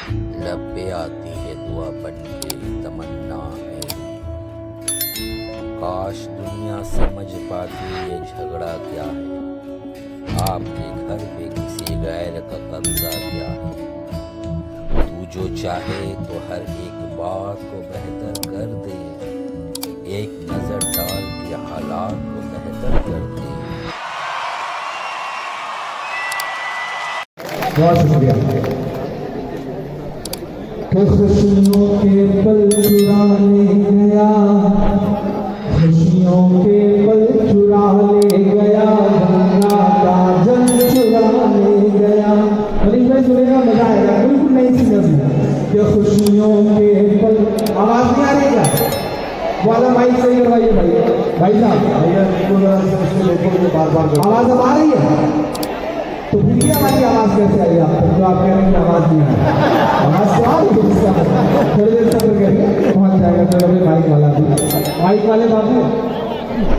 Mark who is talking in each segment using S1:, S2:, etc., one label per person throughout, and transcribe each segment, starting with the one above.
S1: लब पे आती है दुआ बन के तमन्ना मेरी। काश दुनिया समझ पाती ये झगड़ा क्या है, आपके घर पे किसी गैर का कब्जा क्या है। तू जो चाहे तो हर एक बात को बेहतर कर दे, एक नजर डाल के हालात को बेहतर कर दे।
S2: बहुत शुक्रिया। खुशियों के पल चुरा ले गया, खुशियों के पल चुरा ले गया, गंगा का जल चुरा ले गया। मनीष भाई सुनेगा, मजा आएगा। बिल्कुल नई सी नज़म कि खुशियों के पल। आवाज नहीं आ रही क्या? वाला माइक सही करवाइए भाई साहब। भैया आवाज अब आ रही है तो मीडिया वाली आवाज कैसे आई आप? तो आप कह रहे हैं आवाज नहीं आ रही। आवाज तो आ रही है, थोड़ी देर सब्र करिए, पहुंच जाएगा। चलो भाई माइक वाला भी, माइक वाले बाबू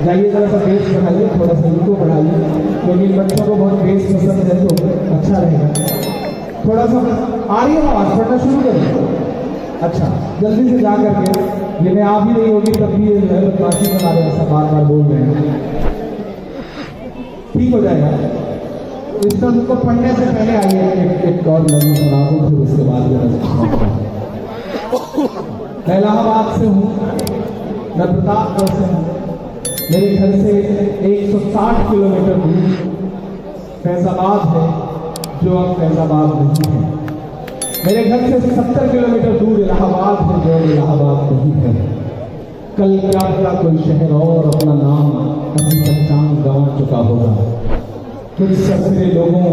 S2: जाइए, जरा सा बेस बढ़ाइए, थोड़ा सा इनको बढ़ाइए, क्योंकि इन बच्चों को बहुत बेस पसंद है तो अच्छा रहेगा। थोड़ा सा आ रही है आवाज, पढ़ना शुरू करें। अच्छा, जल्दी से जा करके, ये मैं आप ही नहीं होगी तब भी बदमाशी के बारे में ऐसा बार बार बोल रहे हैं, ठीक हो जाएगा। इस तरह को पढ़ने से पहले आइए एक और नज़म सुना दूं, फिर उसके बाद मैं इलाहाबाद से हूँ, मैं प्रतापगढ़ से हूँ। मेरे घर से 160 किलोमीटर दूर फैजाबाद है, जो अब फैजाबाद नहीं है। मेरे घर से 70 किलोमीटर दूर इलाहाबाद है, जो इलाहाबाद नहीं है। कल क्या पता कोई शहर और अपना नाम अपनी पहचान गंवा चुका होगा। कुछ सरफिरे लोगों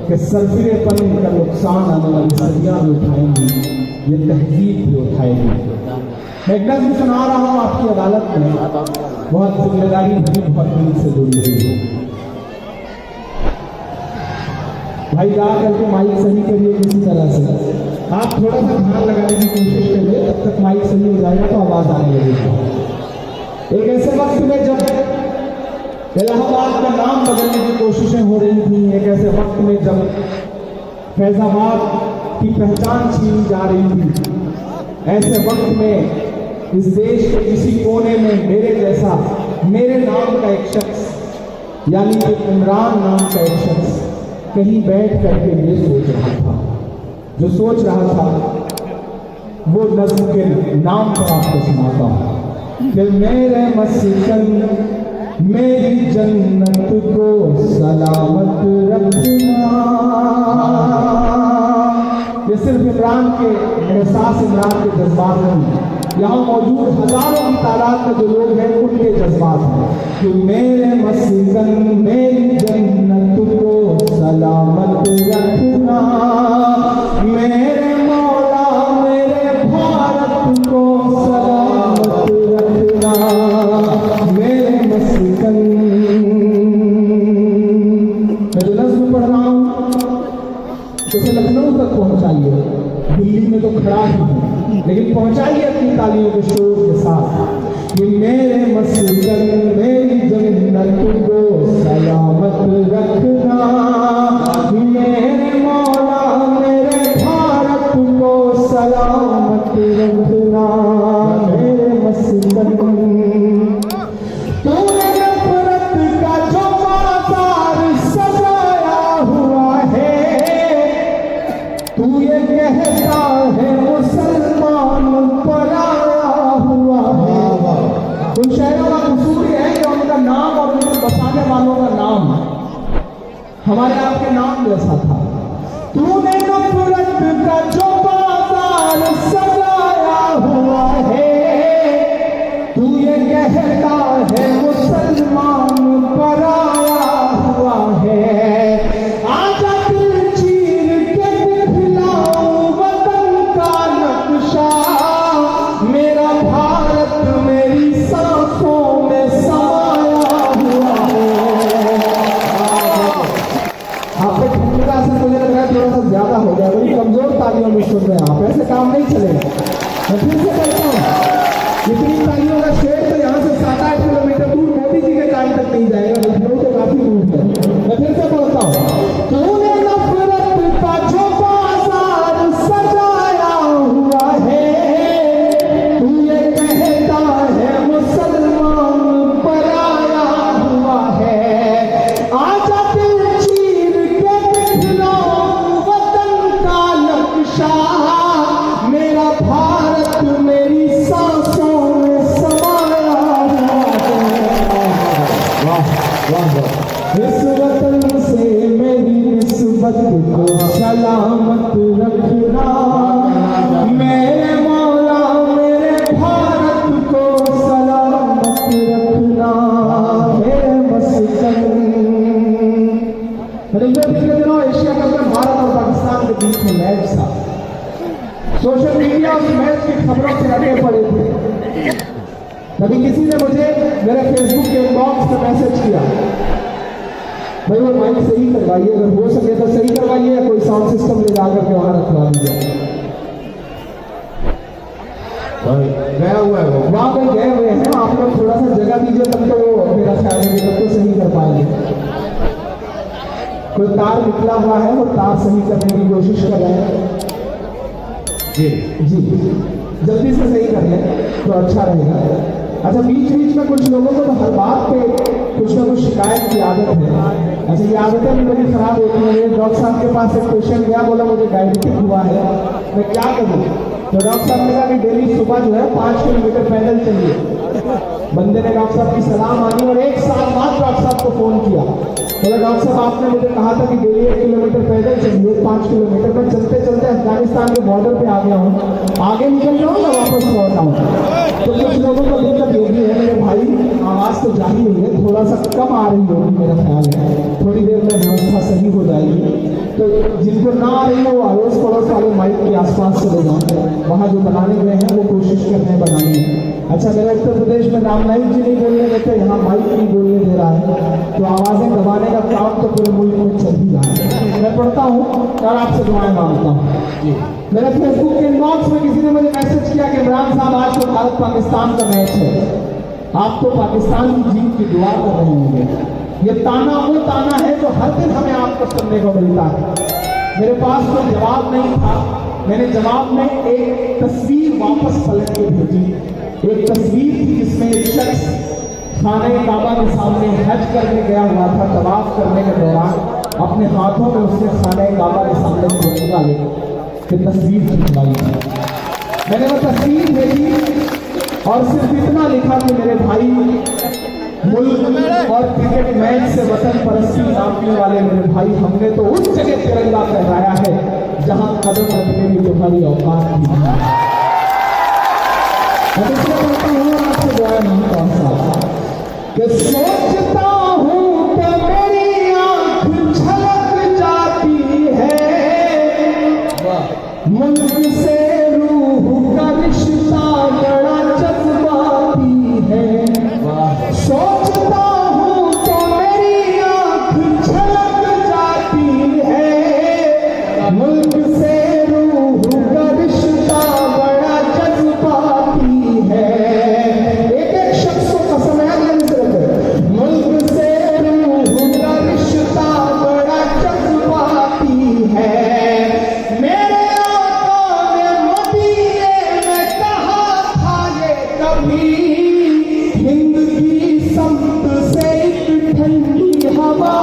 S2: के सरफिरेपन का नुकसान आने वाली सदियाँ भी उठाएंगी, ये तहजीब भी उठाएगी। मैं एक नज़्म सुना रहा हूँ आपकी अदालत में, बहुत जिम्मेदारी भी बहुत दिल से जुड़ी हुई है। भाई जा करके माइक सही करिए किसी तरह से, आप थोड़ा सा ध्यान लगाने की कोशिश करिए, तब तक माइक सही हो जाएगा तो आवाज़ आने लगेगी। एक ऐसे वक्त में जब इलाहाबाद का नाम बदलने की कोशिशें हो रही थी, एक ऐसे वक्त में जब फैजाबाद की पहचान छीनी जा रही थी, ऐसे वक्त में इस देश के किसी कोने में मेरे जैसा, मेरे नाम का एक शख्स, यानी कि इमरान नाम का एक शख्स कहीं बैठ करके ये सोच रहा था। जो सोच रहा था वो नज़्म के नाम पर आपको सुनाता हूँ कि मेरे मस्कन मेरी जन्नत को सलामत रखना। ये सिर्फ इमरान के एहसास, इमरान के जज्बात नहीं, यहाँ मौजूद हजारों की तादाद में जो लोग हैं उनके जज्बात हैं कि मेरे मस्कन मेरी जन्नत को सलामत रखना, मेरे मौला मेरे भारत को सलामत रखना, मेरे मस्कन। मैं जो नज़्म पढ़ रहा हूँ उसे लखनऊ तक पहुँचाइए, दिल्ली में तो खड़ा ही हूँ, लेकिन पहुँचाइए अपनी तालियों के शोर के साथ कि मेरे मस्कन मेरी जन्नत को सलामत रखना, मेरे मौला मेरे भारत को सलामत रखना, मेरे मस्कन। तूने नफरत का जो बाजार सजाया हुआ है, तू ये कहता है मुसलमान पराया हुआ है। उन शहरों का कसूर है कि उनका नाम और उनके बसाने वालों का नाम हमारे आपके नाम जैसा था। तूने नफरत का जो बाजार सजाया हुआ है, तू ये कहता है मुसलमान पराया हुआ है। आजा दिल चीर के दिखलाऊं वतन का नक्शा, मेरा भारत मेरी सांसों में समाया हुआ है। आप पे ठंड का असर मुझे लग रहा है थोड़ा सा ज्यादा हो गया, बड़ी कमजोर तालियों में सुन रहे हैं आप, ऐसे काम नहीं चलेगा। मैं फिर से कहता हूँ, इतनी तालियों का शेर तो यहाँ से 7-8 किलोमीटर दूर मोदी जी के कान तक नहीं जाएगा, लखनऊ तो काफी दूर है। मैं फिर से बोलता हूँ, तूने नफरत का जो बाजार सजा सोशल मीडिया उस मैच की खबरों से लगे पड़े थे। तभी किसी ने मुझे मेरे फेसबुक के इनबॉक्स में मैसेज किया, भाई वो माइक सही करवाइए, अगर हो सके तो सही करवाइए या कोई साउंड सिस्टम ले जाकर के वहां रखवा दीजिए।
S3: गया हुआ है वो,
S2: वहां पे गए हुए हैं, आप लोग थोड़ा सा जगह दीजिए, तब तो वो मेरा ख्याल है तब तो सही कर पाएंगे। कोई तार निकला हुआ है, वो तार सही करने की कोशिश कर रहे हैं।
S3: जी
S2: जी जल्दी से सही कर लें तो अच्छा रहेगा। अच्छा, बीच बीच में कुछ लोगों को तो हर बात पे कुछ ना कुछ शिकायत की आदत है। अच्छा, ये आदतें भी बड़ी खराब होती हैं। डॉक्टर साहब के पास एक पेशेंट गया, बोला मुझे डायबिटिक हुआ है, मैं क्या करूँ? तो डॉक्टर साहब ने कहा कि डेली सुबह जो है 5 किलोमीटर पैदल चलिए। बंदे ने डॉक्टर साहब की सलाह मानी और 1 साल बाद डॉक्टर साहब को फोन किया, बोला डॉक्टर साहब आपने मुझे कहा था कि डेली 1 किलोमीटर पैदल चलिए, 5 किलोमीटर में चलते चलते अफगानिस्तान के बॉर्डर पे आ गया हूँ, आगे निकल रहा हूँ, मैं वापस लौट आऊँ। तो कुछ लोगों को दिक्कत ये भी है मेरे भाई, आवाज़ तो जारी हुई है, थोड़ा सा कम आ रही होगी मेरा ख्याल है, थोड़ी देर में व्यवस्था सही हो जाएगी। तो जिनको ना आ रही है वो अड़ोस पड़ोस वाले माइक के आसपास चले जाएं, वहाँ जो बनाने गए हैं वो कोशिश कर रहे हैं बनाने में। अच्छा, मेरे उत्तर प्रदेश में राम नाईक जी नहीं बोलने देते, यहाँ माइक नहीं बोलने दे रहा है, तो आवाज़ें दबाने का काम तो पूरे मुल्क में चल ही रहा है। मैं पढ़ता हूँ और आपसे दुआएं मांगता हूँ। मेरे फेसबुक के इनबॉक्स में किसी ने मुझे मैसेज किया कि इमरान साहब आज तो भारत पाकिस्तान का मैच है, आप तो पाकिस्तान की जीत की दुआ कर रहे होंगे। ये ताना वो ताना है जो हर दिन हमें आपको सुनने को मिलता है। मेरे पास कोई जवाब नहीं था, मैंने जवाब में एक तस्वीर वापस पलट के भेजी। एक तस्वीर थी जिसमें एक शख्स खाने काबा के सामने हज करने गया हुआ था, तवाफ करने के दौरान अपने हाथों में उसने खाने काबा के सामने निकाले फिर तस्वीर खिंचवाई। मैंने वो तस्वीर भेजी और सिर्फ इतना लिखा कि मेरे भाई, मुल्क और क्रिकेट मैच से वतन परस्ती नापने वाले मेरे भाई, हमने तो उस जगह तिरंगा फहराया है जहां कदम रखने की तुम्हारी औकात थी। आपसे दुआ मांगता हूं कि सोचता हूं कि मेरी आंख छलक जाती है, मुल्क से रूह का रिश्ता बड़ा जज्बाती है। सोचता हूं तो मेरी आंख छलक जाती है, मुल्क से रूह का रिश्ता बड़ा जज्बाती है। एक एक शख्स को कसम है, मुल्क से रूह का रिश्ता बड़ा जज्बाती है। मेरे आका ने मदीने में कहा था ये कभी, हिंद की समत से एक ठंडी हवा।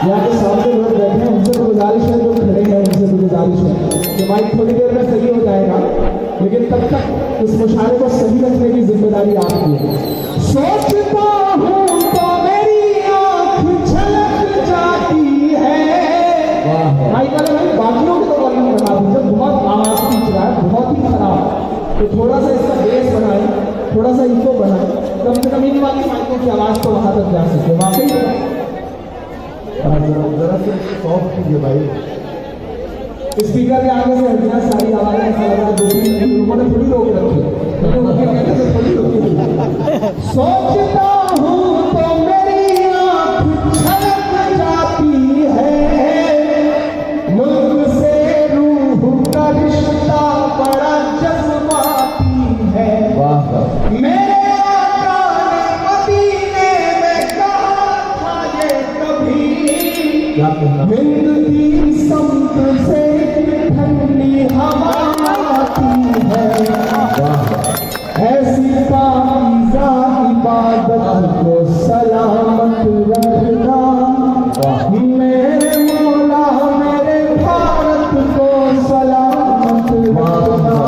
S2: यहाँ के सामने लोग बैठे हैं, उनसे तो गुजारिश है, जो खड़े हैं उनसे तो गुजारिश है कि माइक थोड़ी देर में सही हो जाएगा, लेकिन तब तक इस मुशारे को सही रखने की जिम्मेदारी आपकी है। सोचता हूँ तो मेरी आंख छलक जाती है। माइक वाले भाई बाकियों के तो वॉल्यूम बढ़ा दीजिए, बहुत आवाज खींच रहा है, बहुत ही खराब, तो थोड़ा सा इसका बेस बनाए, थोड़ा सा इको बनाए, कम से कम इन वाली माइकों की आवाज तो वहां तक जा सके। वाकई
S3: जरा से सॉफ्ट कीजिए भाई,
S2: स्पीकर के आगे से हटिया सारी आवाजें, ऐसा लग रहा है 2-3 लोगों ने थोड़ी रोक रखी है, उनके कहने से थोड़ी रोकी। सोचता हूँ तो मेरी आंख छलक जाती है, मुल्क से रूह का रिश्ता बड़ा जज्बाती है। मेरे आका ने मदीने में कहा था ये कभी, हिंद की समत से ठंडी हवा आती है। ऐसी पाकीज़ा इबादत को सलामत रखना, मेरे मौला मेरे भारत को सलामत रखना,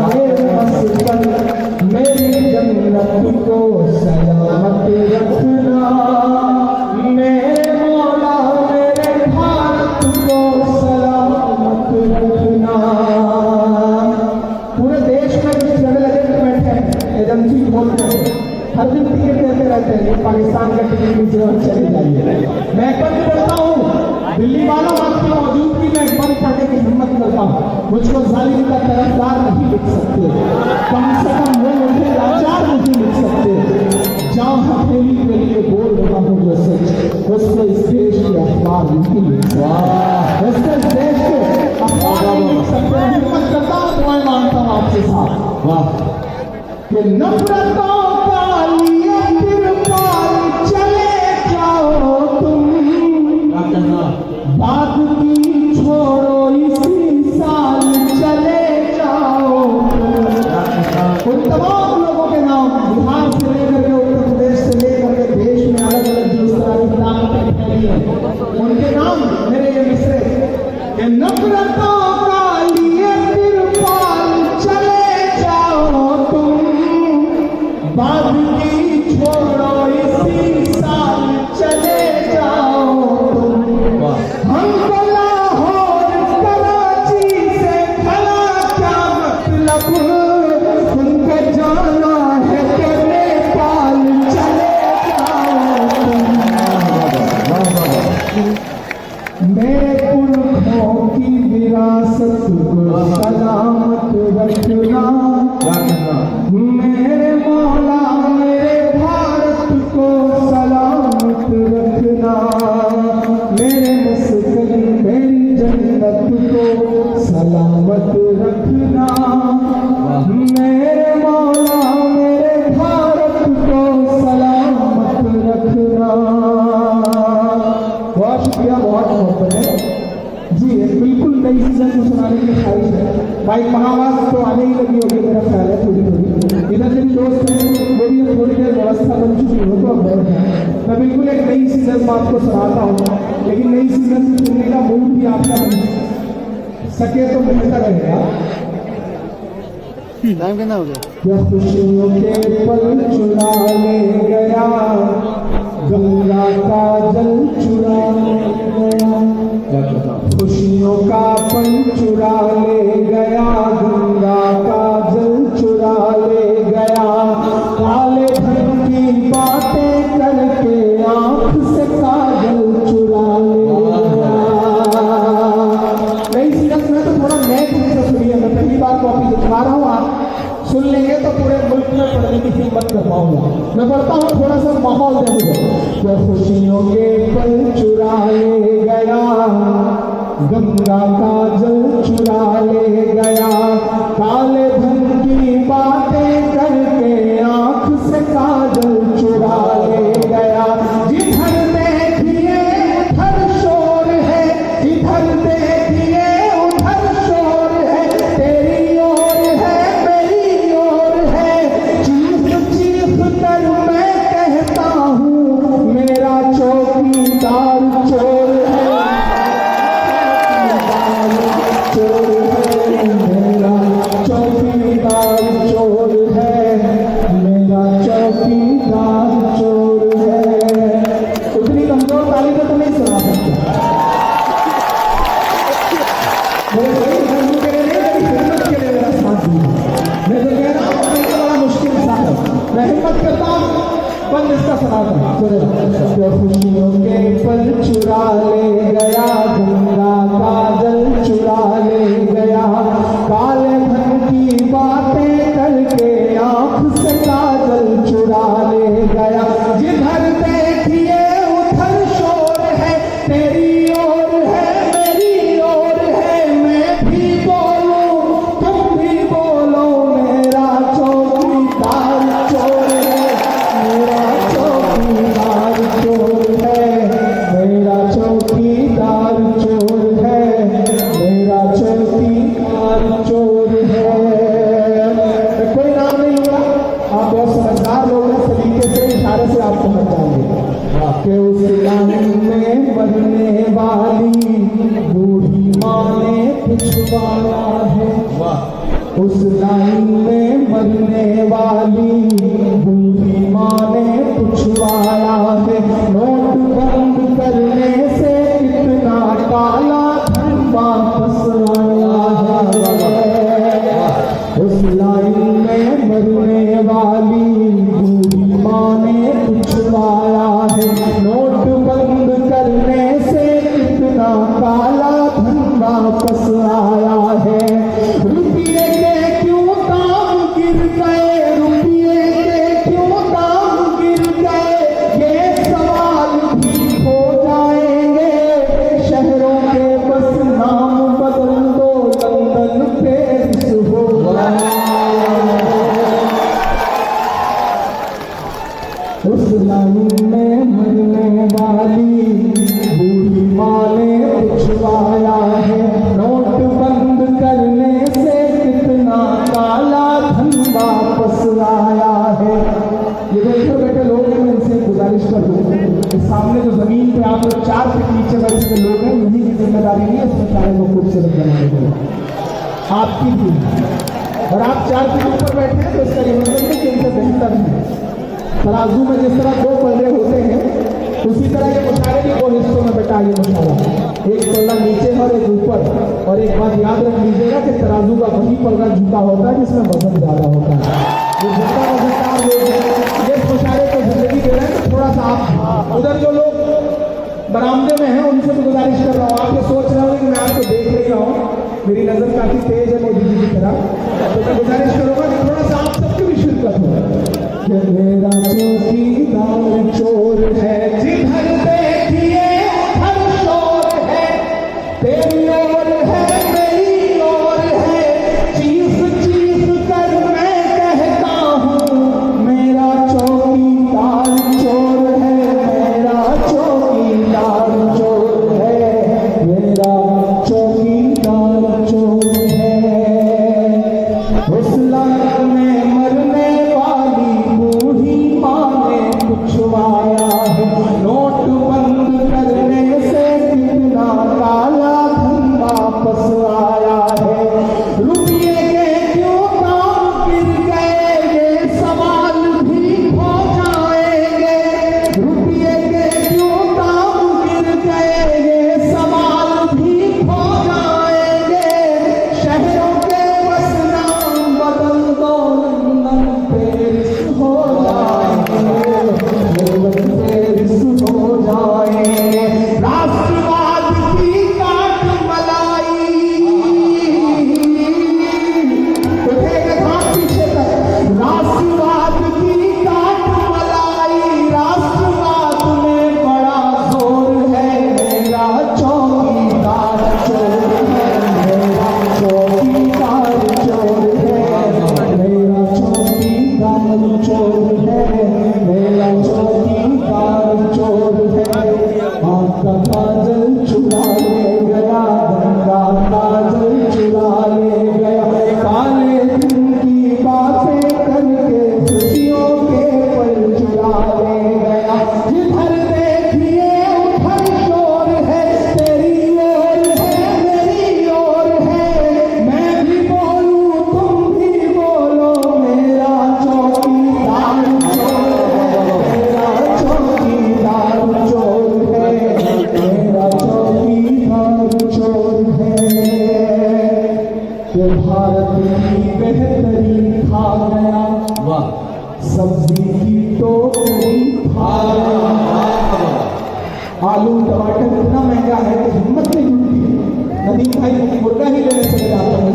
S2: मेरे मस्कन मेरी जन्नत को सलामत रखना, मेरे मौला मेरे भारत सेल्फी बोलते हैं, हर दिन टिकट देते रहते हैं, पाकिस्तान का टिकट लीजिए और चले जाइए। मैं एक बंद पढ़ता हूँ, दिल्ली वालों आपकी मौजूदगी में एक बंद पढ़ने की हिम्मत करता हूँ। मुझको जालिम का तरफदार नहीं लिख सकते, कम से कम वो मुझे लाचार नहीं लिख सकते। जहाँ हथेली के लिए बोल रहा हूँ जो सच, उसको इस देश के अखबार नहीं लिख सकते, उसको इस देश के अखबार नहीं लिख सकते। हिम्मत करता हूँ, दुआएं मांगता हूँ आपसे साथ, वाह, कि नफरतों का लिए तिरपाल चले जाओ तुम, बात की छोड़ो इसी साल चले जाओ तुम। उन तमाम लोगों के नाम बिहार से लेकर के उत्तर प्रदेश से लेकर के देश में अलग अलग जिस तरह की ताकतें फैली हैं, उनके नाम मेरे ये मिसरे कि नफरतों का लिए तिरपाल चले जाओ तुम, बात की छोड़ो इसी साल चले जाओ तुम। हमको लाहौर कराची से भला क्या मतलब, उनको जाना है कि नेपाल चले जाओ तुम। मेरे पुरखों की विरासत को सलामत रखना, मेरे मौला मेरे भारत को सलामत रखना, मेरे मस्कन मेरी जन्नत को सलामत रखना, मेरे मौला मेरे भारत को सलामत रखना। बहुत शुक्रिया, बहुत मोहब्बत है जी। बिल्कुल नई सीजन को सुनाने की ख्वाहिश है। भाई महावास तो आने ही लगी होगी, मेरा ख्याल है थोड़ी थोड़ी। इधर मेरी दोस्त हैं, वो भी थोड़ी देर व्यवस्था बन चुकी हो तो अब बैठ जाए। मैं बिल्कुल एक नई सीजन को आपको सुनाता हूँ, लेकिन नई सीजन से सुनने का मूड भी आपका बन सके तो बेहतर रहेगा।
S3: टाइम कितना हो गया?
S2: क्या खुशियों के पल चुरा ले गया, गंगा का जल चुरा ले गया, खुशियों का पल चुरा ले गया, गंगा का जल चुरा ले गया, काले धन की बातें करके आंख से काजल चुरा ले गया। नई सीजन में तो थोड़ा नए ढंग से सुनिए, मैं पहली बार कॉपी दिखा रहा हूँ, आप सुन लेंगे तो पूरे मुल्क में पढ़ने की हिम्मत कर पाऊंगा। मैं पढ़ता हूँ, थोड़ा सा माहौल दे मुझे। क्या खुशियों के पल चुरा ले गया, गंगा का जल चुरा ले गया, काले धन की बातें करके आंख से काजल चुरा ले गया। जिधर देखिए उधर शोर है, जिधर देखिए उधर शोर है, तेरी ओर है मेरी ओर है, चीख चीख कर मैं कहता हूँ मेरा चौकीदार चोर है, चोर है मेरा चौकीदार, चोर है मेरा चौकीदार, चोर है। उतनी कमजोर ताली तो नहीं सुना सकते मेरे भाई, धर्म के लिए नहीं, मेरी हिम्मत के लिए मेरा साथ दीजिए। मैं तो कह रहा हूँ मेरा बड़ा मुश्किल सा है, मैं हिम्मत करता हूँ, बंद इसका सुनाता हूँ। क्या खुशियों के पल चुरा ले गया, गंगा का जल चुरा ले गया, काले धन की बातें करके आंख से काजल चुरा ले गया। जिधर देखिए उधर शोर है, तेरी ओर है मेरी ओर है, मैं भी बोलूं तुम भी बोलो, मेरा चौकीदार चोर है, मेरा चौकीदार चोर है, मेरा चौकीदार वापस आया है। ये बैठे बैठे लोग हैं, मैं इनसे गुजारिश कर दूँ, सामने जो जमीन पे आप लोग 4 फीट नीचे बैठे हुए लोग हैं, यही की जिम्मेदारी नहीं है इसमें सारे लोग खूबसूरत बनाने को, आपकी भी। और आप 4 फीट ऊपर बैठे हैं तो इसका ये मतलब नहीं कि इनसे बेहतर है। तराजू में जिस तरह 2 पल्ले होते हैं, उसी तरह ये मुशारे भी 2 हिस्सों में बटा ये मुशारा, एक पल्ला नीचे और एक ऊपर। और एक बात याद रख लीजिएगा कि तराजू का वही पल्ला झुका होता है जिसमें वजन ज्यादा होता है। ये जितना वजनदार लोग हैं ये इस मुशारे को जिंदगी दे रहे हैं, तो थोड़ा सा आप उधर जो लोग बरामदे में हैं उनसे भी गुजारिश कर रहा हूँ, आप ये सोच रहे होंगे कि मैं आपको देख नहीं रहा हूँ, मेरी नजर काफी तेज है मोदी जी की तरह, तो मैं गुजारिश करूंगा कि थोड़ा सा आप सबकी भी शिरकत हो। मेरा चौकीदार चोर है, जिधर देखिए उधर शोर है, तेरी ओर है मेरी ओर है, चीस चीस कर मैं कहता हूँ मेरा चौकीदार चोर है, मेरा चौकीदार चोर है, मेरा चौकीदार चोर है। उस लाख में मरने छुआया है, नोट बंद करने से कितना काला धन वापस आया है। रुपये के क्यों दाम गिर गए ये सवाल भी हो जाएंगे, रुपये के क्यों दाम गिर गए ये सवाल भी हो जाएंगे। शहरों के बस नाम बदल दो, लंदन पेरिस हो जाएंगे, हो जाएंगे। राष्ट्रवाद की काट मलाई, पीछे तक, राष्ट्रवाद की काट मलाई, राष्ट्रवाद में बड़ा जोर है, मेरा चौकीदार चोर है, मेरा चौकीदार चोर है, मेरा चौकीदार चोर है, मेरा चौकीदार चोर है। आपका काजल चुरा ले गया, गंगा काजल चुरा ले गया, काले दिन की बातें करके खुशियों के पल चुरा ले गया। जिधर देखिए उधर शोर है, तेरी ओर है मेरी ओर है, मैं भी बोलूं तुम भी बोलो, मेरा चौकीदार चोर है, मेरा चौकीदार चोर है, मेरा चौकीदार चोर है। कि भारत की बेहतरी खा गया, वाह, सब्जी की टोकरी खा गया। आलू टमाटर इतना महंगा है कि हिम्मत नहीं जुटती, नदीम भाई मुर्गा ही लेने चले जाते हैं,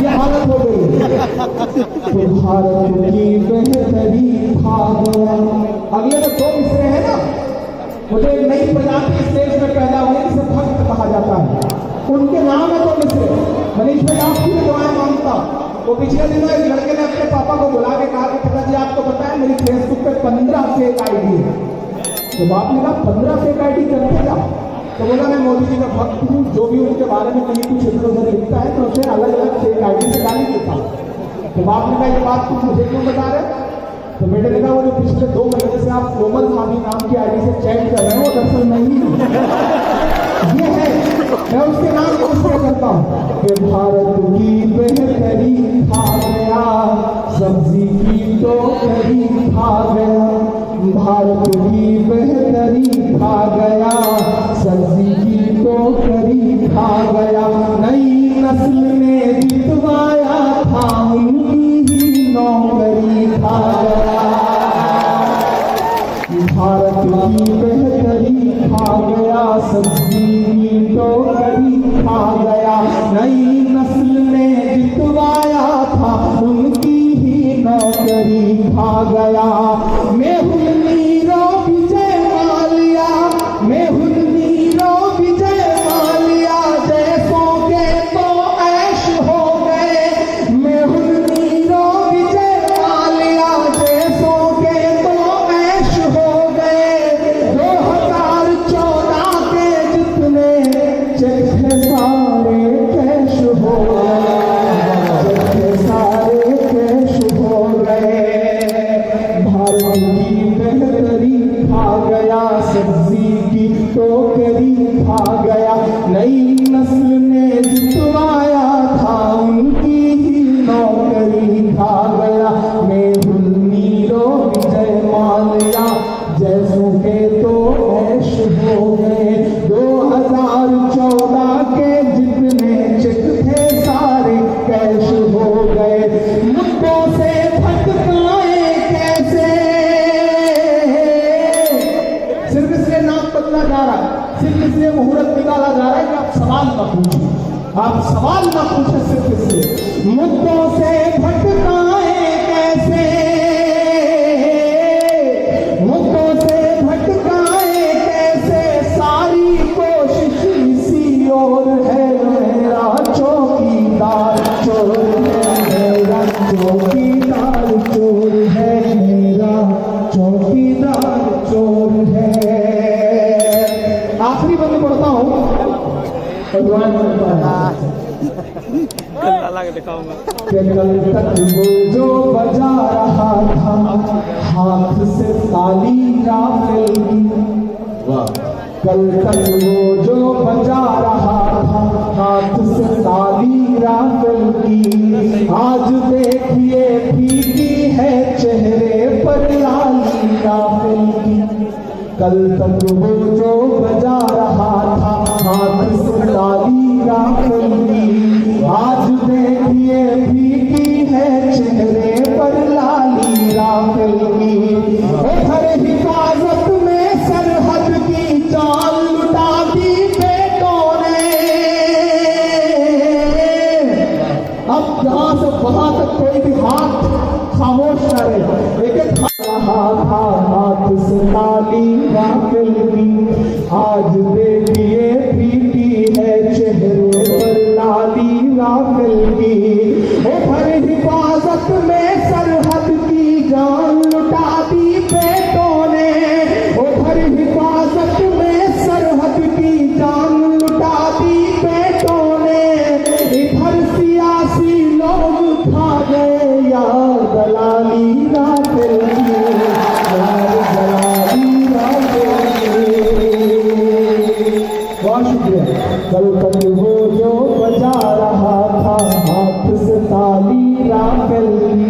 S2: ये हालत हो गई है। कि भारत की बेहतरी खा गया। अगले में 2 मिसरे हैं ना, मुझे एक नई प्रजाति स्टेज में पैदा हुई जिसे भक्त कहा जाता है, उनके नाम है 2 मिसरे। मनीष भाई आपकी भी दुआएं मांगता, वो पिछले दिनों एक लड़के ने अपने पापा को बुला के कहा कि पिताजी आपको पता है मेरी फेसबुक पे 15 फेक आईडी है। तो बाप ने कहा 15 फेक आईडी करते क्या? तो बोला मैं मोदी जी का भक्त हूँ, जो भी उनके बारे में कहीं कुछ इधर उधर लिखता है तो उसे अलग अलग फेक आईडी से गाली देता हूँ। तो बाप ने कहा ये बात तुम मुझे क्यों बता रहे? तो बेटे ने कहा वो जो पिछले 2 महीने से आप कोमल भाभी नाम की आईडी से चैट कर रहे हो, दरअसल नहीं ये है, मैं उसके नाम को उससे करता हूँ। कि भारत की बेहतरी खा गया, सब्जी की टोकरी खा गया, भारत की बेहतरी खा गया, सब्जी की टोकरी खा गया। नई नस्ल ने जितवाया था, उनकी ही नौकरी खा गया। भारत की बेहतरी खा गया, सब्जी की टोकरी खा गया। नई नस्ल ने जितवाया था, उनकी ही नौकरी खा गया। मेहुल नीरो विजय माल्या, मेहुल नीरो विजय माल्या, जैसों के तो ऐश हो गए। मेहुल नीरो विजय माल्या, जैसों के तो ऐश हो गए। 2014 के जितने चेक सारे कैश हो गए, सारे कैश आप सवाल ना पूछे सिर्फ इसलिए, मुद्दों से भटकाए कैसे, मुद्दों से भटकाए कैसे, सारी कोशिश इसी ओर है, मेरा चौकीदार चोर है, मेरा चौकीदार चोर है, मेरा चौकीदार चोर है। आखिरी बंद पढ़ता हूँ, भगवान कल तक वो जो बजा रहा था हाथ से ताली राफेल की, कल तक वो जो बजा रहा था हाथ से ताली राफेल की, आज देखिए फीकी है चेहरे पर लाली राफेल की। कल तक वो जो बजा रहा था हाथ से ताली राफेल की, आज देखिए फीकी है चेहरे पर लाली राफेल की। उधर हिफाजत में सरहद की जान लुटा दी बेटों ने, अब यहाँ से वहां तक कोई भी हाथ खामोश न रहे, एक रहा था हाथ से ताली राफेल की, आज देखिए फीकी है चेहरे पर लाली राफेल की। उधर हिफाजत में सरहद की जान लुटा दी बेटों ने, उधर हिफाजत में सरहद की जान लुटा दी बेटों ने, इधर सियासी लोग खा गए यार दलाली राफेल की, यार दलाली राफेल की। बहुत शुक्रिया। कल तक वो जो बजा रहा था हाथ से ताली राफेल की,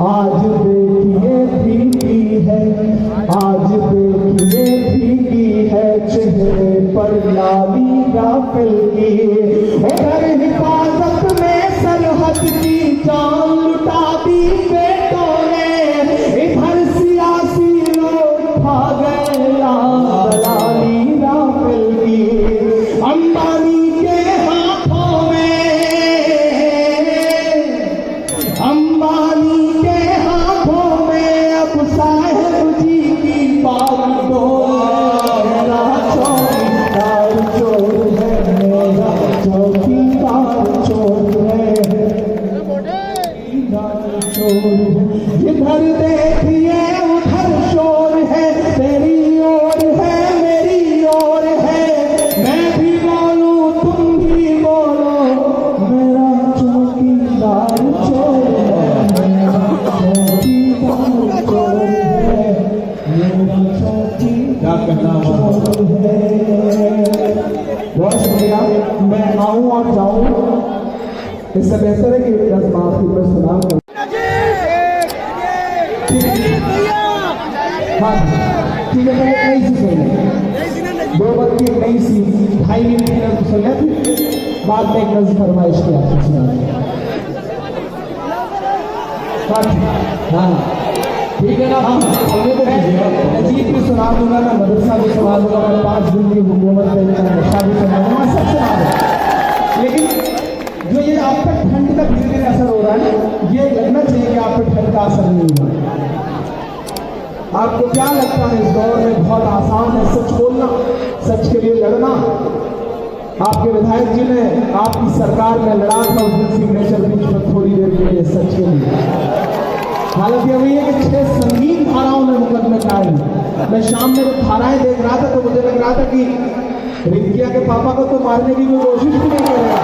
S2: आज देखिए फीकी है, आज देखिए फीकी है चेहरे पर लाली राफेल की। उधर हिफाजत में सरहद की जान लुटा दी बेटों ने, इधर सियासी लोग खा गए दलाली राफेल की। अंबानी के हाथों में, अंबानी के हाथों में अब साहेब जी की बागडोर, मेरा चौकीदार चोर है, मेरा चौकीदार चोर है, इधर देखिए उधर शोर है, तेरी ओर है मेरी ओर है, मैं भी बोलूं तुम भी बोलो, मेरा चौकीदार चोर है, मेरा चौकीदार चोर है, मेरा चौकीदार चोर है। बहुत शुक्रिया। मैं आऊं और जाऊं, इससे बेहतर है कि आपकी मैं सुना करूं। हाँ ठीक है, पहले नई सी सुन लें, 2 बार की नई सी 2.5 मिनट की नज़र सुन लें, बाद में एक नज़र फरमाइश की आपको सुना दें। हाँ ठीक है ना, हाँ नजीब भी सुना दूंगा, मैं मदरसा भी सुना दूंगा, मैं 5 दिन की हुकूमत में नशा भी सुना दूंगा, मैं सब सुना दूंगा। लेकिन जो ये आप पर ठंड का धीरे धीरे असर हो रहा है, ये लगना चाहिए कि आप पर ठंड का असर नहीं हुआ। आपको क्या लगता है इस दौर में बहुत आसान है सच बोलना, सच के लिए लड़ना? आपके विधायक जी ने आपकी सरकार में लड़ा था उस दिन सिग्नेचर बीच में थोड़ी देर के लिए सच के लिए। हालत यह हुई है कि 6 संगीन धाराओं में मुकदमे कायम। मैं शाम में जब धाराएं देख रहा था तो मुझे लग रहा था कि रिंकिया के पापा को तो मारने की कोई कोशिश भी नहीं करेगा,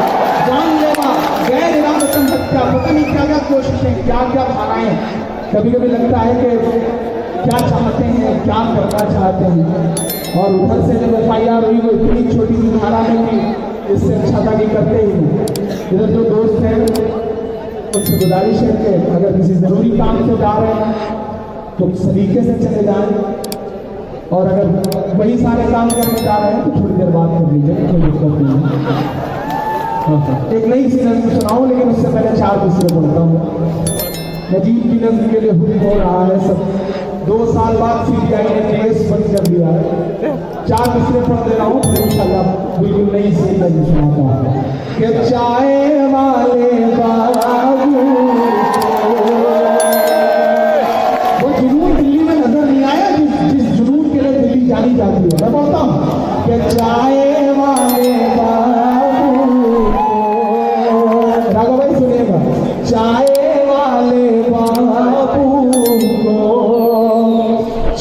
S2: जानलेवा गैर इरादतन हत्या, पता नहीं क्या क्या कोशिशें, क्या क्या धाराएं। कभी कभी लगता है कि क्या चाहते हैं, क्या करना चाहते हैं। और उधर से जब FIR हुई वो इतनी छोटी सी धारा में कि इससे अच्छा था कि करते ही नहीं। इधर जो दोस्त हैं उनसे गुजारिश है कि अगर किसी ज़रूरी काम से जा रहे हैं तो सलीके से चले जाएं, और अगर वही सारे काम करने जा रहे हैं तो थोड़ी देर बाद कर लीजिए, कोई दिक्कत नहीं है। एक नई सी नज़्म सुनाऊँ, लेकिन उससे पहले 4 दूसरे बोलता हूँ। नजीब की नज़्म के लिए हुक्म हो रहा है सब 2 साल बाद सीबीआई ने केस बंद कर दिया है। 4 मिसरे पढ़ दे रहा हूँ, फिर इंशाल्लाह बिल्कुल नई सी नज़म सुनाता हूँ कि चाय वाले बाबू वो जुनून दिल्ली में नजर नहीं आया जिस जुनून के लिए दिल्ली जानी जाती है। मैं बोलता हूँ कि चाय वाले बाबू राघव भाई सुनिएगा, चाय वाले बाबू को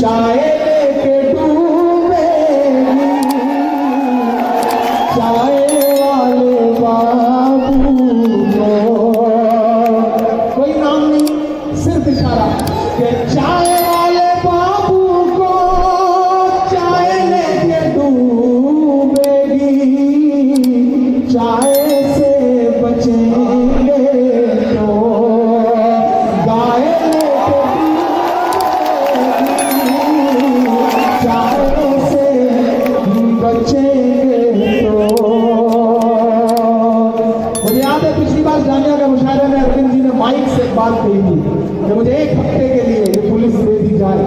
S2: चाय लेके डूबेगी, चाय वाले बाबू को कोई नाम नहीं, सिर्फ इशारा कि चाय वाले बाबू को चाय लेके डूबेगी, चाय से बचेंगे तो गाय लेके डूबेगी, चाय से बचेंगे तो। मुझे याद है पिछली बार जामिया के मुशायरे में अरविंद जी ने माइक से एक बात कही थी कि मुझे 1 हफ्ते के लिए ये पुलिस दे दी जाए,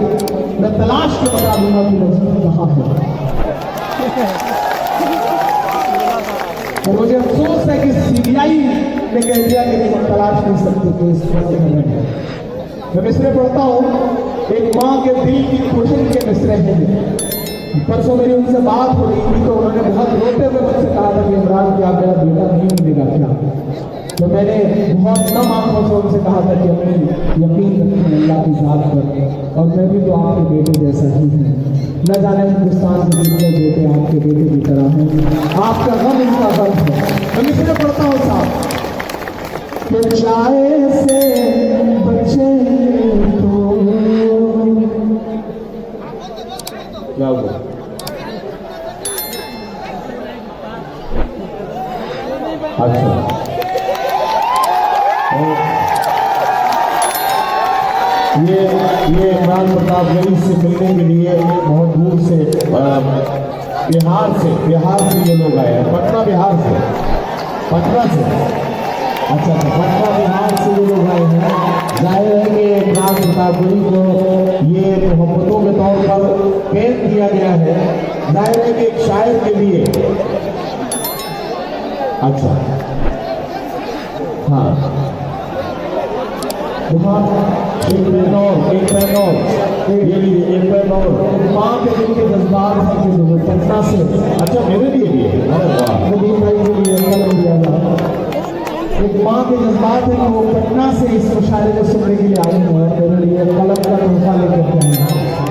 S2: मैं तलाश के बता दूंगा कि नजर कहाँ है। तो मुझे अफसोस है कि सीबीआई ने कह दिया कि हम तलाश नहीं सकते केस बंद करने। मैं मिसरे पढ़ता हूँ, एक माँ के दिल की खुशी के मिसरे हैं। परसों मेरी उनसे बात हो रही थी तो उन्होंने बहुत रोते हुए मुझसे कहा था कि इमरान क्या मेरा बेटा नहीं मिलेगा क्या। तो मैंने बहुत नम आंखों से उनसे कहा था कि अपनी यकीन रखें अल्लाह की ज़ात पर, और मैं भी तो आपके बेटे जैसा ही हूँ। न जाने हिंदुस्तान के जितने बेटे आपके बेटे की तरह हैं, आपका गम इनका गम है। मैं इसलिए पढ़ता हूँ साहब कि चाय से बचे तो क्या हुआ। अच्छा ये इमरान प्रताप गरीब से मिलने के लिए बहुत दूर से बिहार से ये लोग आए हैं, पटना बिहार से, पटना से। अच्छा पटना बिहार से ये लोग आए हैं। जाहिर है कि इमरान प्रताप गरीब को ये मोहब्बतों के तौर पर पेश किया गया है। जाहिर है कि एक शायर के लिए। अच्छा हाँ एक पैन और ये लीजिए, एक पैन और माँ के दिल के जज्बात है कि वो पटना से। अच्छा मेरे लिए अरे वाह, मुझे भाई के लिए कलम दिया था। एक माँ के जज्बात है कि वो पटना से इस मुशायरे को सुनने के लिए आई हैं और मेरे लिए कलम का तोहफा लेकर के आए हैं।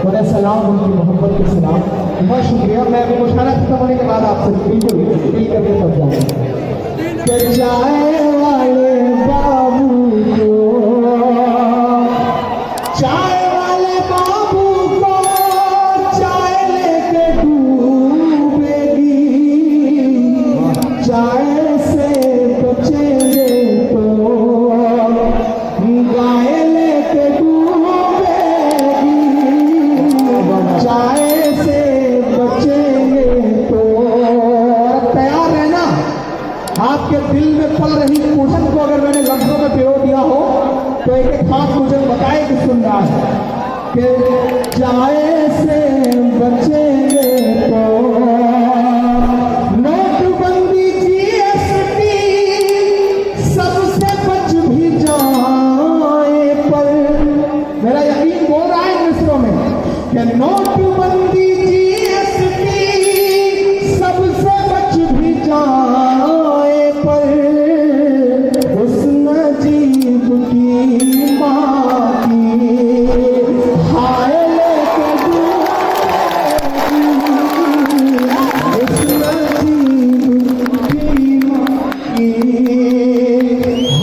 S2: बड़े सलाम, उनकी मोहब्बत के सलाम, बहुत शुक्रिया। मैं अभी मुशायरा खत्म होने के बाद आपसे बिल्कुल दिल करके तब जाऊँगा। चाय वाले बाबू को चाय वाले बाबू को चाय लेके डूबेगी, चाय से बचेंगे तो गाय लेके डूबेगी, चाय से बचेंगे तो। तैयार रहना, आपके दिल में पल रही उठन को अगर मैंने लफ्जों में पिरो दिया हो तो एक एक हाथ मुझे बताए कि सुन रहा है कि चाय से बचेंगे तो नोटबंदी जीएसटी सबसे बच भी जाए, पर मेरा यकीन बोल रहा है मिस्रों में कि नोटबंदी जीएसटी सबसे बच भी जाए, पर उस नजीब की माँ की हाय लेके डूबेगी, उस नजीब की माँ की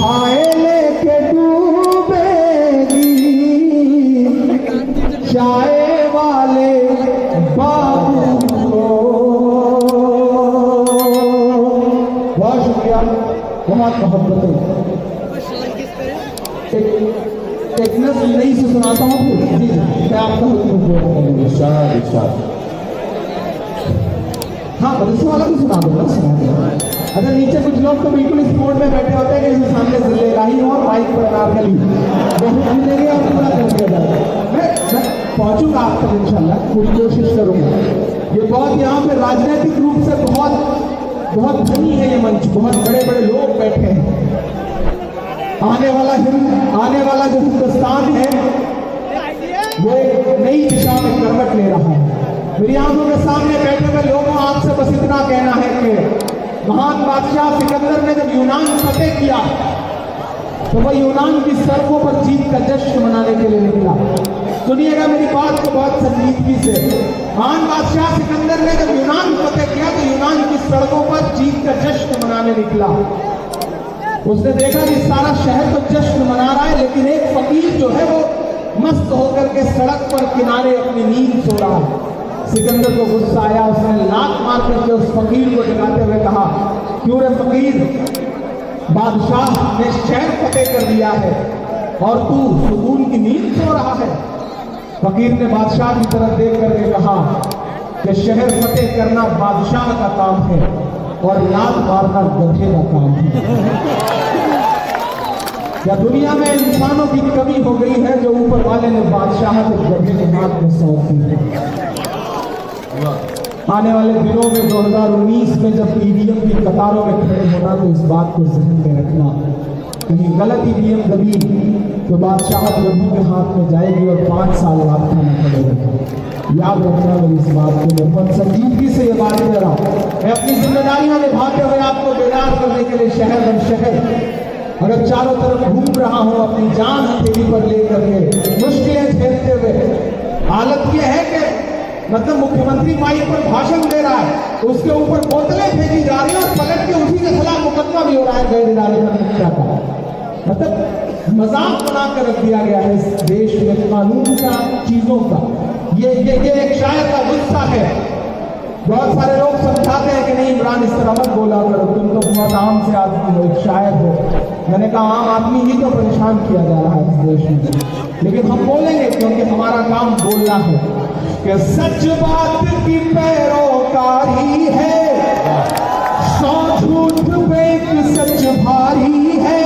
S2: हाय लेके डूबेगी, चाय वाले बाबू को। बहुत शुक्रिया, बहुत मोहब्बतें। एक नज़्म नई से सुनाता हूँ फिर जी मैं आपका हुक्म इरशाद। हाँ मदरसे वाला भी सुना दूंगा, सुना दूंगा। अच्छा नीचे कुछ लोग तो बिल्कुल इस मोड में बैठे होते हैं कि सामने जिलेगाही और माइक पर नारकली बहुत मिलेंगे और पूरा कर दिया जाएगा। पहुंचूंगा आप तक इंशाल्लाह, पूरी कोशिश करूंगा। ये बहुत यहाँ पे राजनीतिक रूप से बहुत धनी है ये मंच, बहुत बड़े बड़े लोग बैठे हैं। आने वाला जो हिंदुस्तान है वो एक नई दिशा में करवट ले रहा है। मेरी आंखों के सामने बैठे हुए लोगों, आपसे बस इतना कहना है कि महान बादशाह सिकंदर ने जब यूनान फतेह किया तो वह यूनान की सड़कों पर जीत का जश्न मनाने के लिए निकला। सुनिएगा मेरी बात को बहुत संजीदगी से। महान बादशाह सिकंदर ने जब यूनान फतेह किया तो यूनान की सड़कों पर जीत का जश्न मनाने निकला। उसने देखा कि सारा शहर तो जश्न मना रहा है, लेकिन एक फकीर जो है वो मस्त होकर के सड़क पर किनारे अपनी नींद सो रहा है। सिकंदर को गुस्सा आया, उसने लात मार करके उस फकीर को जगाते हुए कहा, क्यों रे फकीर, बादशाह ने शहर फतेह कर दिया है और तू सुकून की नींद सो रहा है। फकीर ने बादशाह की तरफ देख करके कहा कि शहर फतेह करना बादशाह का काम है और लात मारना गधे का काम है। या दुनिया में इंसानों की कमी हो गई है जो ऊपर वाले ने बादशाह के गधे के हाथ में सौंप दी है। आने वाले दिनों में 2019 में जब ईवीएम की कतारों में खड़े होना तो इस बात को ज़हन में रखना, कहीं गलत ईवीएम दबी तो बादशाह प्रभु के हाथ में जाएगी और 5 साल बाद खाना पड़ेगा। याद रखना मेरी इस बात को, मैं बहुत संजीदगी से ये बात कह रहा हूँ। मैं अपनी जिम्मेदारियां निभाते हुए आपको बेदार करने के लिए शहर दर शहर अगर चारों तरफ घूम रहा हूँ अपनी जान हथेली पर लेकर के, मुश्किलें झेलते हुए। हालत यह है कि मतलब मुख्यमंत्री माइक पर भाषण दे रहा है, उसके ऊपर बोतलें फेंकी जा रही है और पलट के उसी के खिलाफ मुकदमा भी हो रहा है गैर इरादे मुखिया का। मतलब मजाक बना कर रख दिया गया है इस देश में कानून का, चीजों का। ये एक शायर का गुस्सा है। बहुत सारे लोग समझाते हैं कि नहीं इमरान इस तरह मत बोला करो, तुम तो बहुत आम से आदमी हो, एक शायर हो। मैंने कहा आम आदमी ही तो परेशान किया जा रहा है इस देश में, लेकिन हम बोलेंगे क्योंकि हमारा काम बोलना है कि सच बात की पैरोकारी है, सौ झूठ पे एक सच भारी है,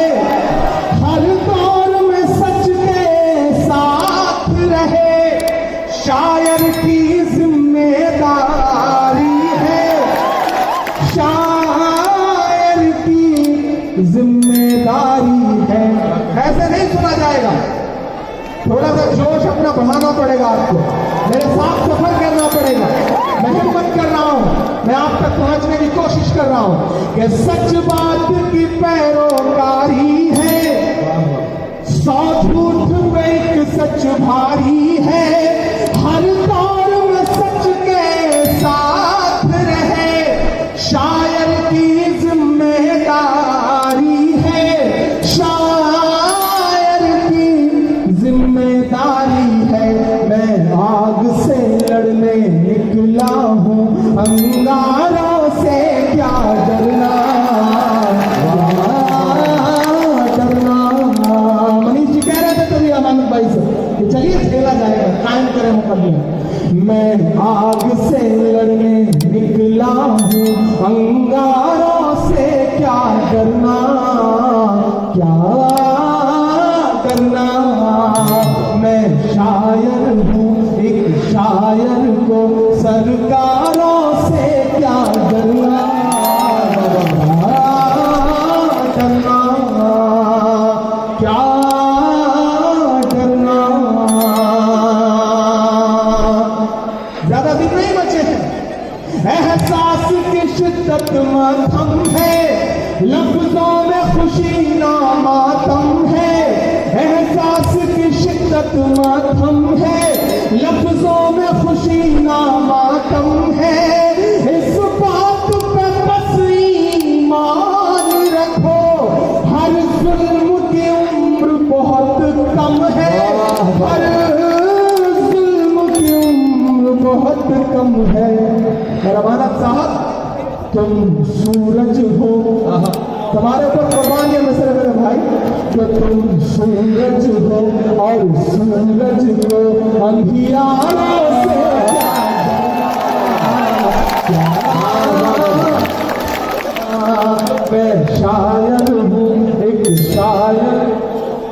S2: हर दौर में सच के साथ रहे शायर की जिम्मेदारी है, शायर की जिम्मेदारी है। ऐसे नहीं सुना जाएगा, थोड़ा सा जोश अपना बढ़ाना पड़ेगा आपको, मेरे साथ सफर करना पड़ेगा। मैं हिम्मत कर रहा हूं, मैं आप तक पहुंचने की कोशिश कर रहा हूं कि सच बात की पैरोकारी है, सौ झूठ पे एक सच भारी है, हर दौर में सच के साथ रहे शायर की जिम्मेदारी है, शायर की जिम्मेदारी है। मैं आग से लड़ने निकला हूँ, अंगारों से क्या डरना, डरना। मनीष जी कह रहे थे कभी अमानत भाई से कि चलिए खेला जाएगा, कायम करें मुकदमा। मैं आग से लड़ने निकला हूँ, अंगारों से क्या डरना, क्या करना। मैं शायर हूँ, एक शायर को सरकारों से क्या डरना, डरना, क्या डरना। ज्यादा दिन नहीं बचे हैं। एहसास की शिद्दत मातम है, लफ्जों में खुशी ना मातम है, एहसास की शिद्दत मातम है, लफ्जों में खुशी ना मातम है। इस बात पे बस ईमान रखो, हर जुल्म की उम्र बहुत कम है, हर जुल्म की उम्र बहुत कम है। मेरा मानक साहब, तुम सूरज हो, तुम्हारे ऊपर कुर्बान है मिसर मेरे भाई, तो तुम सूरज हो और सूरज को अंधियारों से मैं शायर हूँ, एक शायर,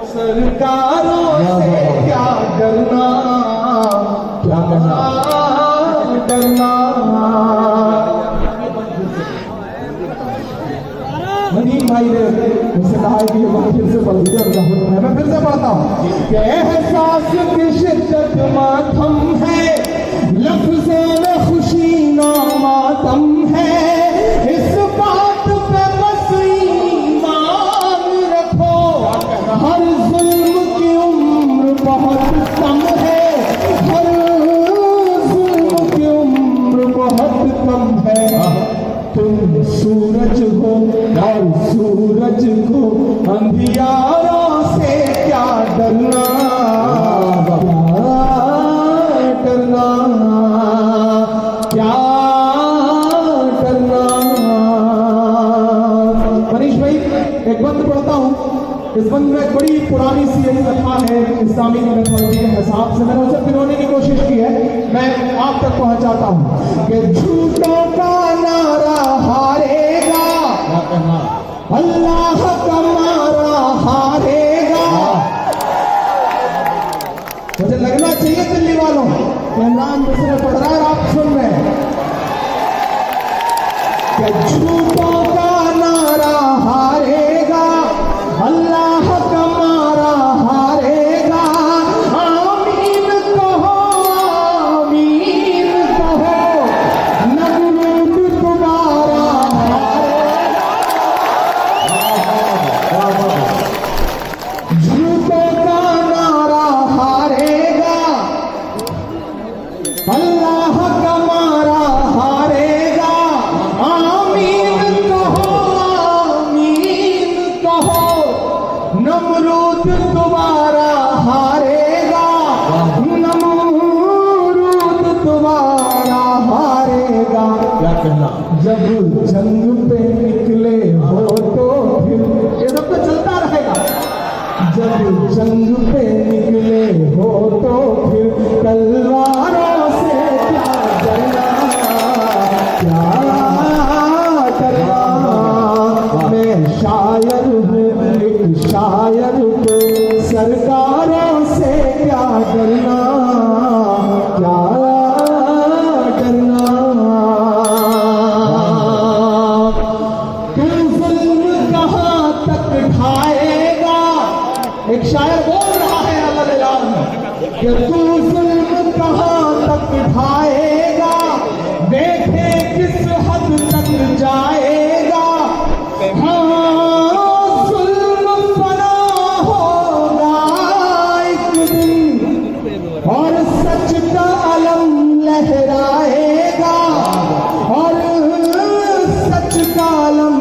S2: सरकारों से क्या डरना, है कि ये बात फिर से पढ़ लीजिए, मैं फिर से पढ़ता हूँ कि एहसास की शिद्दत मातम है, लफ्जों में खुशी ना मातम है, इस बात पे बस ईमान रखो, हर जुल्म की उम्र बहुत कम है, हर जुल्म की उम्र बहुत कम है। तुम सूरज हो और सूरज को अंधियारों से क्या डरना, डरना, क्या डरना। मनीष भाई एक बंद पढ़ता हूँ, इस बंद में एक बड़ी पुरानी सी एक कथा है इस्लामिक मैथोलॉजी के हिसाब से, मैंने उसे पिरोने की कोशिश की है, मैं आप तक पहुंचाता हूँ कि झूठों का नारा हारेगा, अल्लाह का मारा हारेगा। मुझे लगना चाहिए दिल्ली वालों कि इमरान दूसरे पढ़ रहा है और आप सुन रहे हैं कि झूठों का नारा हारेगा, अल्लाह का मारा हारेगा। आमीन कहो, आमीन कहो, नमरूद तुम्हारा हारेगा। झूठों का नारा हारेगा, अल्लाह का मारा हारेगा। आमीन कहो, आमीन कहो, नमरूद तुम्हारा हारेगा, नमरूद तुम्हारा हारेगा।
S3: क्या कहना?
S2: जब जंग पे निकले हो तो फिर ये सब तो चलता रहेगा। जब जंग पे निकले हो तो फिर तलवारों से क्या डरना, क्या डरना। मैं शायर हूँ, एक शायर को सरकारों से क्या डरना, क्या डरना। तू जुल्म कहाँ तक ढाएगा, एक शायर बोल रहा है अल्लाह में कि तू जुल्म कहाँ तक ढाएगा, देखे किस हद तक जाएगा। हाँ जुल्म फना होगा एक दिन और सच का अलम लहराएगा, और सच का अलम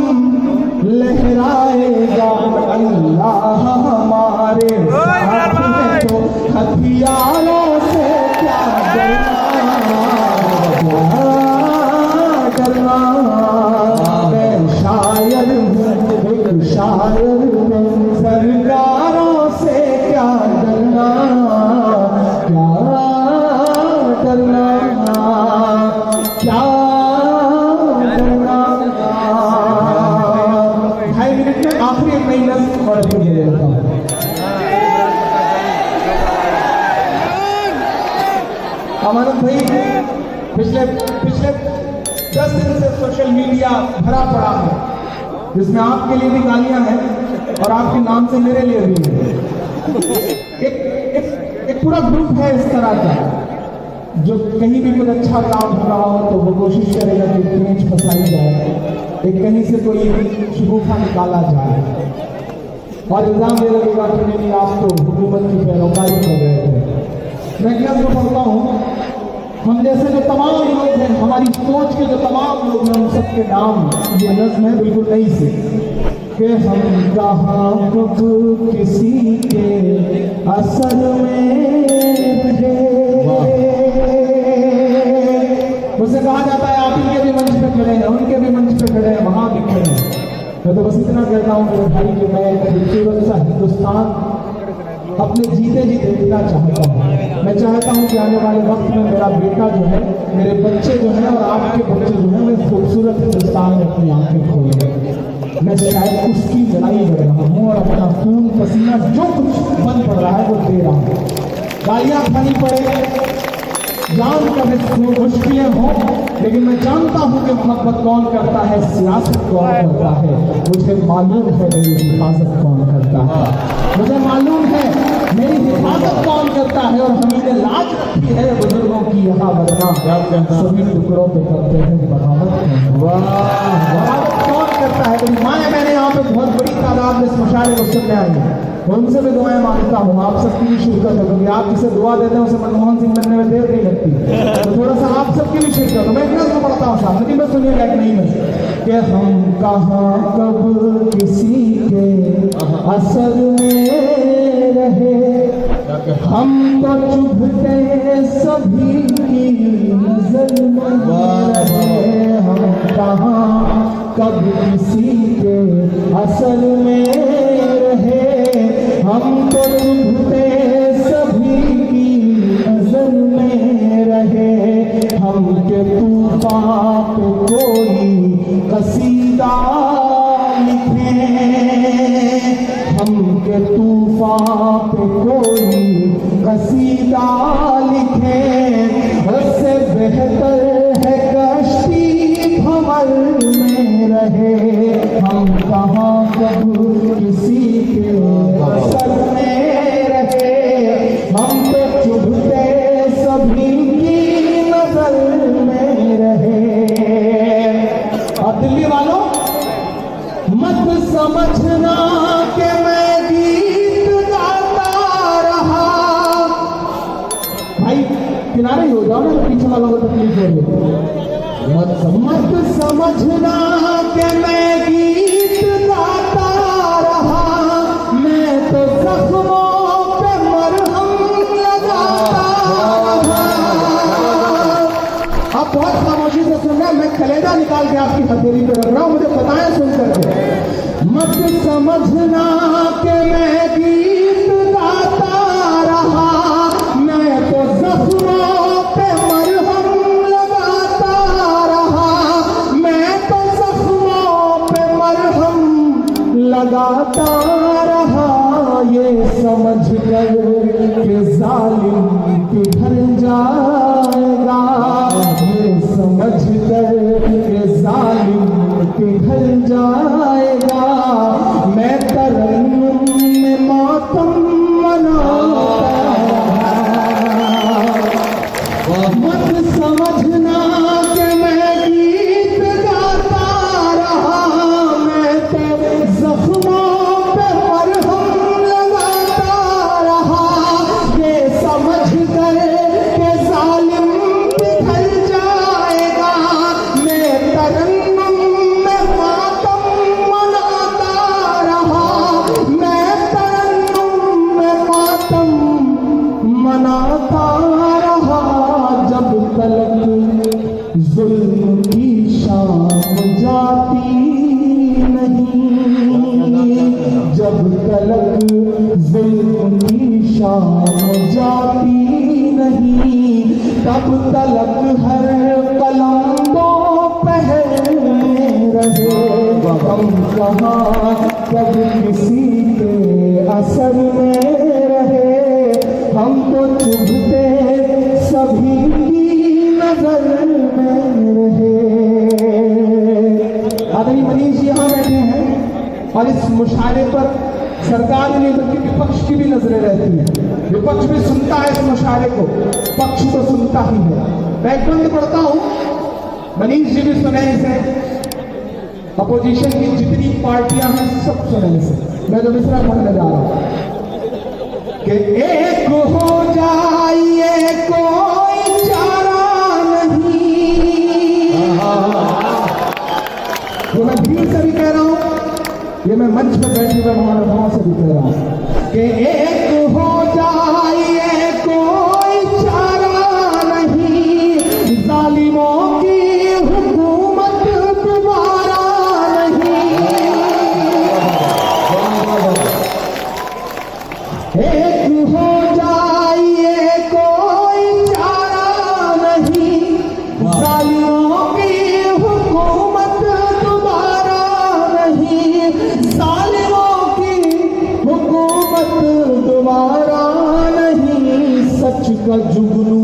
S2: लहराएगा। अल्लाह हमारे साथ है तो हथियारों से क्या डरना, क्या डरना। मैं शायर हूँ, एक शायर हूँ, सरकारों से क्या डरना, क्या डरना, क्या डरना। 2.5 मिनट में आखिरी एक नई नस्ल और फिर दे देता हूँ। अमानत भाई पिछले 10 दिन से सोशल मीडिया भरा पड़ा है, जिसमें आपके लिए भी गालियां हैं और आपके नाम से मेरे लिए भी है। एक पूरा ग्रुप है इस तरह का जो कहीं भी कुछ अच्छा काम हो रहा हो तो वो कोशिश करेगा कि पेंच फंसाई जाए, एक कहीं से कोई शगुफा निकाला जाए और इल्जाम ये लगेगा कि नहीं आप तो हुकूमत की पैरोकारी कर रहे थे। मैं क्या जो पढ़ता हूँ, हम जैसे जो तमाम लोग हैं, हमारी सोच के जो तमाम लोग हैं, उन सबके नाम ये नज़्म है बिल्कुल नई से कि हम कहाँ किसी के असर में रहे। मुझसे कहा जाता है आप इनके भी मंच पे खड़े हैं, उनके भी मंच पे खड़े हैं, वहाँ भी खड़े हैं। मैं तो बस इतना कहता हूँ मेरे भाई कि मैं खूबसूरत सा हिंदुस्तान अपने जीते जी देखना चाहता हूँ। मैं चाहता हूँ कि आने वाले वक्त में मेरा बेटा जो है, मेरे बच्चे जो हैं और आपके बच्चे जो हैं, वे खूबसूरत हिंदुस्तान में अपनी आंखें खोलेंगे। मैं शायद उसकी लड़ाई लड़ रहा हूँ और अपना खून पसीना जो कुछ बन पड़ रहा है वो दे रहा हूँ। गालियाँ खानी पड़े, जानकर मुश्किलें हों, लेकिन मैं जानता हूँ कि मोहब्बत कौन करता है, सियासत कौन करता है। मुझे मालूम है मेरी हिफाजत कौन करता है, मुझे मालूम है मेरी हिफाजत कौन करता है। और हमने लाज रखी है बुजुर्गों की यहाँ, वरना सभी टुकड़ों पे करते हैं बगावत। बगावत कौन करता है? मेरी माँ है, मैंने यहाँ पे बहुत बड़ी तादाद में इस मुशायरे को सुनने आई है, उनसे भी दुआएं मांगता हूँ। आप सबकी भी शिरकत है, क्योंकि आप जिसे दुआ देते हैं उसे मनमोहन सिंह बनने में देर नहीं लगती। तो थोड़ा सा आप सबकी भी शिरकत हो। मैं एक नज़्म पढ़ता हूँ साहब, लेकिन मैं सुनिएगा एक नई नज़्म कि हम कहाँ कब किसी के असर में रहे, हम तो चुभते सभी की नजर में रहे। हम कहाँ कब किसी के असर में रहे, हम तो चुभते सभी की नजर में रहे। हम के तूफान पे कोई कसीदा लिखे, हम के तूफान पे कोई कसीदा लिखे। उससे बेहतर है कश्ती भंवर में रहे। हम कहाँ कब किसी के असर में रहे, हम तो चुभते सभी की नजर में रहे। और दिल्ली वालों, मत समझना कि मैं गीत गाता रहा। भाई किनारे हो जाओ ना, पीछे वालों को तकलीफ हो रही। मत समझना कि मैं गीत गाता रहा, मैं तो जख्मों पे मरहम लगाता रहा। आप बहुत खामोशी से सुन रहे हैं, मैं कलेजा निकाल के आपकी हथेली पे रख रहा हूं, मुझे पता है सुन करके। मत समझना कि मैं गीत गाता रहा, मैं तो जख्मों पे मरहम लगाता रहा। मैं तो जख्मों पे मरहम लगाता रहा। ये समझ कर कि जालिम पिघल जाएगा, ये समझ कर कि जालिम पिघल जाएगा। मैं तरन्नुम में मातम मनाता रहा। मत समझना कि मैं गीत गाता रहा, मैं तो जख्मों पे मरहम लगाता रहा। ये समझ कर के जालिम पिघल जाएगा, मैं तरन्नुम में मातम मनाता रहा। मैं तरन्नुम में मातम मनाता रहा। जब तलक जुल्म की शाम जाती नहीं, जब तलक जुल्म की शाम जाती नहीं, तब तलक हर कलम दो पहर में रहे। हम कहाँ कब किसी के असर में रहे, हम तो चुभते सभी की नजर में रहे। आदरणीय मनीष जी यहाँ बैठे हैं और इस मुशायरे पर सरकार नहीं बल्कि विपक्ष की भी नजरें रहती है। विपक्ष भी सुनता है इस मुशायरे को, पक्ष तो सुनता ही है। मैं एक बंद पढ़ता हूँ, मनीष जी भी सुने इसे, अपोजिशन की जितनी पार्टियां हैं सब सुने इसे। मैं जो मिसरा पढ़ने जा रहा हूँ कि एक हो जाइए कोई चारा नहीं। ये मैं भीड़ से भी कह रहा हूं, ये मैं मंच पर बैठे हुए महानुभावों से भी कह रहा हूं कि एक हो जाइए कोई चारा नहीं, जालिमों की हुकूमत दोबारा नहीं। एक हो जाइए कोई चारा नहीं, जालिमों की हुकूमत दोबारा नहीं, जालिमों की हुकूमत का जुगनू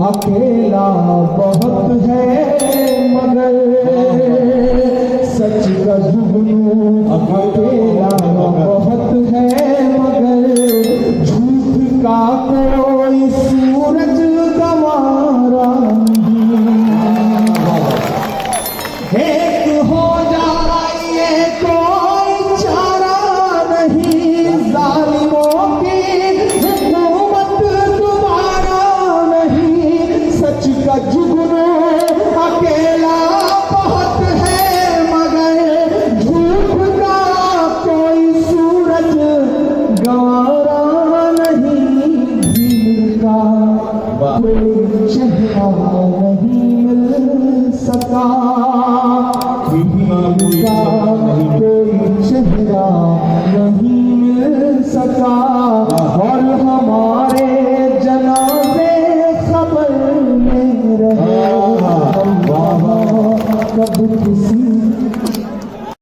S2: अकेला बहुत है मगर, सच का जुगनू अकेला बहुत है मगर, झूठ का कोई सूरज गंवारा नहीं। एक हो जाइए कोई चारा नहीं, जालिमों की हुकूमत दोबारा नहीं। सच का जुगनू अकेला बहुत है मगर, झूठ का कोई सूरज गंवारा नहीं। भीड़ का कोई चेहरा नहीं मिल सका, का कोई चेहरा नहीं मिल सका, और हमारे जनाजे खबर में रहे। कब